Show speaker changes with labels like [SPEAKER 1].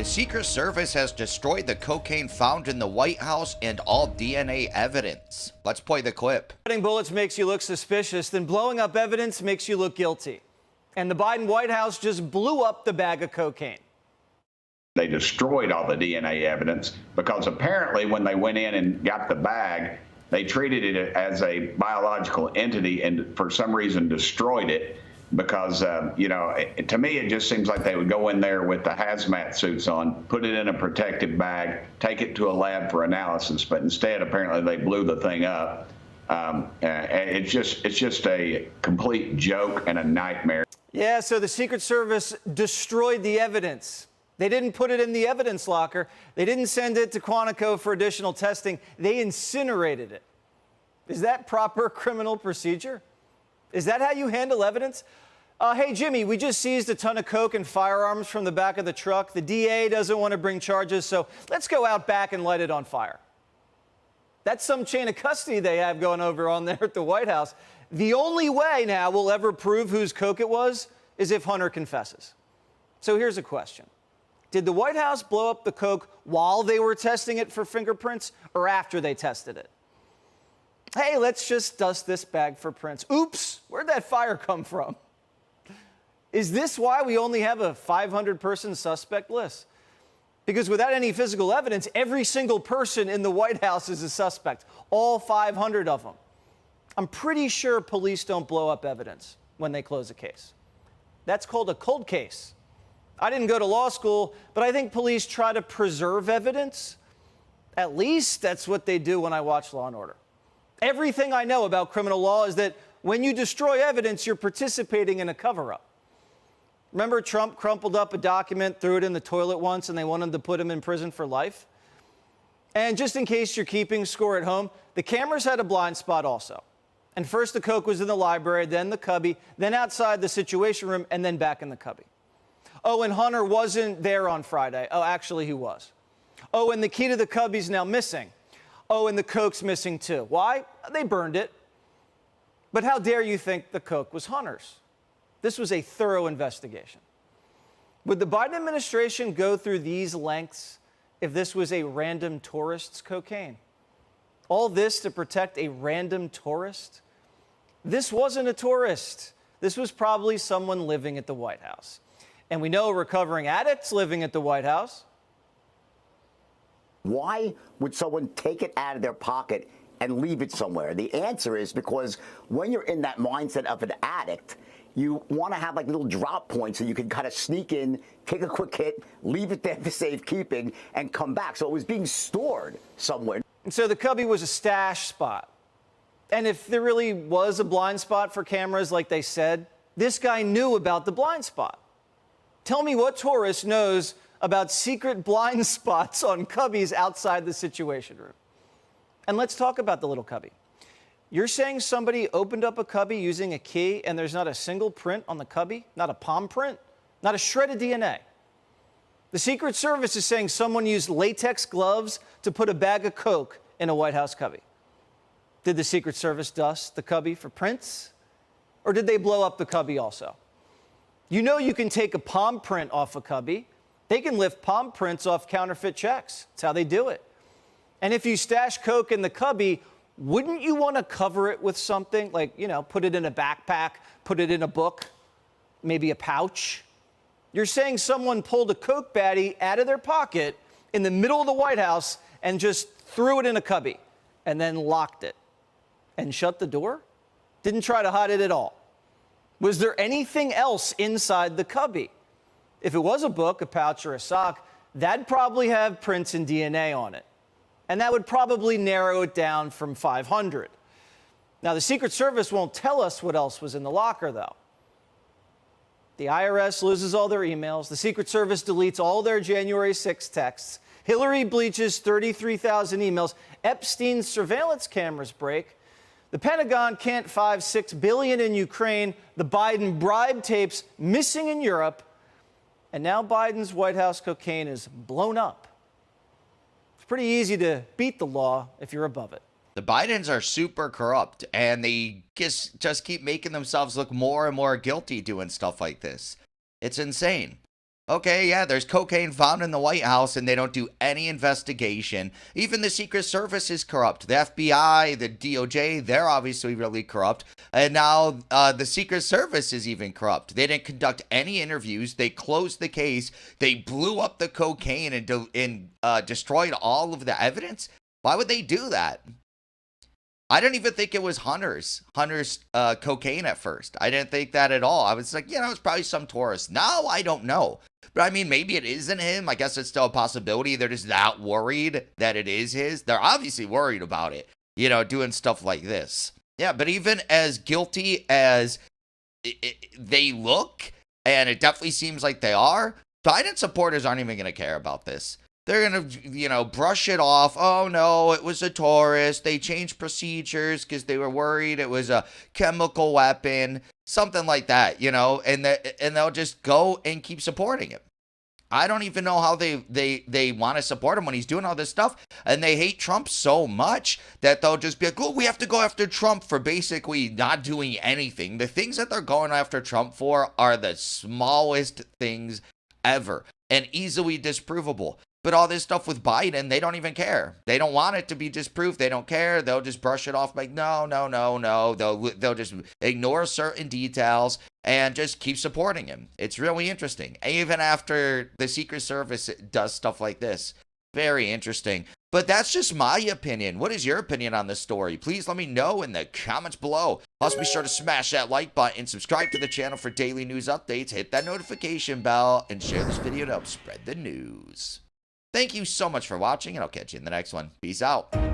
[SPEAKER 1] The Secret Service has destroyed the cocaine found in the White House and all DNA evidence. Let's play the clip.
[SPEAKER 2] Cutting bullets makes you look suspicious, then blowing up evidence makes you look guilty. And the Biden White House just blew up the bag of cocaine.
[SPEAKER 3] They destroyed all the DNA evidence because apparently when they went in and got the bag, they treated it as a biological entity and for some reason destroyed it because, to me, it just seems like they would go in there with the hazmat suits on, put it in a protective bag, take it to a lab for analysis. But instead, apparently, they blew the thing up. It's just a complete joke and a nightmare.
[SPEAKER 2] Yeah, so the Secret Service destroyed the evidence. They didn't put it in the evidence locker. They didn't send it to Quantico for additional testing. They incinerated it. Is that proper criminal procedure? Is that how you handle evidence? Hey, Jimmy, we just seized a ton of coke and firearms from the back of the truck. The DA doesn't want to bring charges, so let's go out back and light it on fire. That's some chain of custody they have going over on there at the White House. The only way now we'll ever prove whose coke it was is if Hunter confesses. So here's a question. Did the White House blow up the coke while they were testing it for fingerprints or after they tested it? Hey, let's just dust this bag for prints. Oops, where'd that fire come from? Is this why we only have a 500-person suspect list? Because without any physical evidence, every single person in the White House is a suspect, all 500 of them. I'm pretty sure police don't blow up evidence when they close a case. That's called a cold case. I didn't go to law school, but I think police try to preserve evidence. At least that's what they do when I watch Law & Order. Everything I know about criminal law is that when you destroy evidence, you're participating in a cover-up. Remember Trump crumpled up a document, threw it in the toilet once, and they wanted to put him in prison for life? And just in case you're keeping score at home, the cameras had a blind spot also. And first the coke was in the library, then the cubby, then outside the Situation Room, and then back in the cubby. Oh, and Hunter wasn't there on Friday. Oh, actually, he was. Oh, and the key to the cubby's now missing. Oh, and the coke's missing too. Why? They burned it. But how dare you think the coke was Hunter's? This was a thorough investigation. Would the Biden administration go through these lengths if this was a random tourist's cocaine? All this to protect a random tourist? This wasn't a tourist. This was probably someone living at the White House. And we know a recovering addict's living at the White House.
[SPEAKER 4] Why would someone take it out of their pocket and leave it somewhere? The answer is because when you're in that mindset of an addict, you want to have like little drop points so you can kind of sneak in, take a quick hit, leave it there for safekeeping, and come back. So it was being stored somewhere.
[SPEAKER 2] And so the cubby was a stash spot. And if there really was a blind spot for cameras like they said, this guy knew about the blind spot. Tell me what tourist knows about secret blind spots on cubbies outside the Situation Room. And let's talk about the little cubby. You're saying somebody opened up a cubby using a key and there's not a single print on the cubby? Not a palm print? Not a shred of DNA? The Secret Service is saying someone used latex gloves to put a bag of coke in a White House cubby. Did the Secret Service dust the cubby for prints? Or did they blow up the cubby also? You know you can take a palm print off a cubby. They can lift palm prints off counterfeit checks. That's how they do it. And if you stash coke in the cubby, wouldn't you want to cover it with something? Like, put it in a backpack, put it in a book, maybe a pouch? You're saying someone pulled a coke baddie out of their pocket in the middle of the White House and just threw it in a cubby and then locked it and shut the door? Didn't try to hide it at all. Was there anything else inside the cubby? If it was a book, a pouch, or a sock, that'd probably have prints and DNA on it. And that would probably narrow it down from 500. Now, the Secret Service won't tell us what else was in the locker, though. The IRS loses all their emails. The Secret Service deletes all their January 6 texts. Hillary bleaches 33,000 emails. Epstein's surveillance cameras break. The Pentagon can't $5-6 billion in Ukraine. The Biden bribe tapes missing in Europe. And now Biden's White House cocaine is blown up. It's pretty easy to beat the law if you're above it.
[SPEAKER 1] The Bidens are super corrupt, and they just keep making themselves look more and more guilty doing stuff like this. It's insane. Okay, yeah, there's cocaine found in the White House and they don't do any investigation. Even the Secret Service is corrupt. The FBI, the DOJ, they're obviously really corrupt. And now the Secret Service is even corrupt. They didn't conduct any interviews. They closed the case. They blew up the cocaine and destroyed all of the evidence. Why would they do that? I didn't even think it was Hunter's cocaine at first. I didn't think that at all. I was like, it's probably some tourist. Now I don't know. But I mean, maybe it isn't him. I guess it's still a possibility. They're just not worried that it is his. They're obviously worried about it, doing stuff like this. Yeah, but even as guilty as they look, and it definitely seems like they are, Biden supporters aren't even going to care about this. They're going to, brush it off. Oh, no, it was a tourist. They changed procedures because they were worried it was a chemical weapon, something like that, and they'll just go and keep supporting it. I don't even know how they want to support him when he's doing all this stuff. And they hate Trump so much that they'll just be like, oh, we have to go after Trump for basically not doing anything. The things that they're going after Trump for are the smallest things ever and easily disprovable. But all this stuff with Biden, they don't even care. They don't want it to be disproved. They don't care. They'll just brush it off like, no. They'll just ignore certain details and just keep supporting him. It's really interesting. Even after the Secret Service does stuff like this. Very interesting. But that's just my opinion. What is your opinion on this story? Please let me know in the comments below. Also, be sure to smash that like button, subscribe to the channel for daily news updates, hit that notification bell, and share this video to help spread the news. Thank you so much for watching, and I'll catch you in the next one. Peace out.